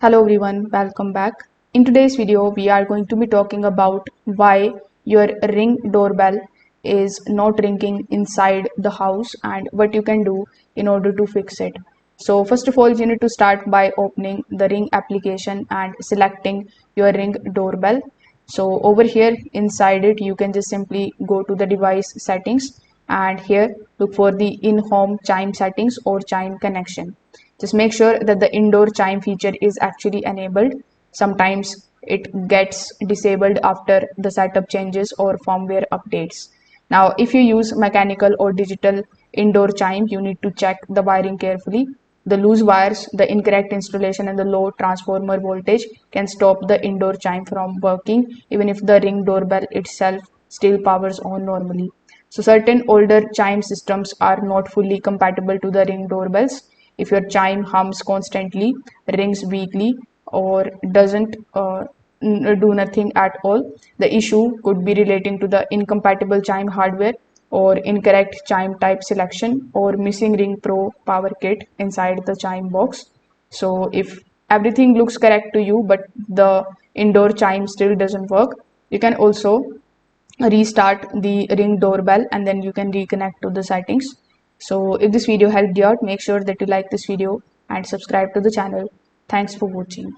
Hello everyone, welcome back. In today's video, we are going to be talking about why your Ring doorbell is not ringing inside the house and what you can do in order to fix it. So first of all, you need to start by opening the Ring application and selecting your Ring doorbell. So over here inside it, you can just simply go to the device settings and here look for the in-home chime settings or chime connection. Just make sure that the indoor chime feature is actually enabled. Sometimes it gets disabled after the setup changes or firmware updates. Now, if you use mechanical or digital indoor chime, you need to check the wiring carefully. The loose wires, the incorrect installation, and the low transformer voltage can stop the indoor chime from working, even if the Ring doorbell itself still powers on normally. So certain older chime systems are not fully compatible to the Ring doorbells. If your chime hums constantly, rings weakly, or doesn't do nothing at all, the issue could be relating to the incompatible chime hardware or incorrect chime type selection or missing Ring Pro power kit inside the chime box. So if everything looks correct to you but the indoor chime still doesn't work, you can also restart the Ring doorbell and then you can reconnect to the settings. So if this video helped you out, make sure that you like this video and subscribe to the channel. Thanks for watching.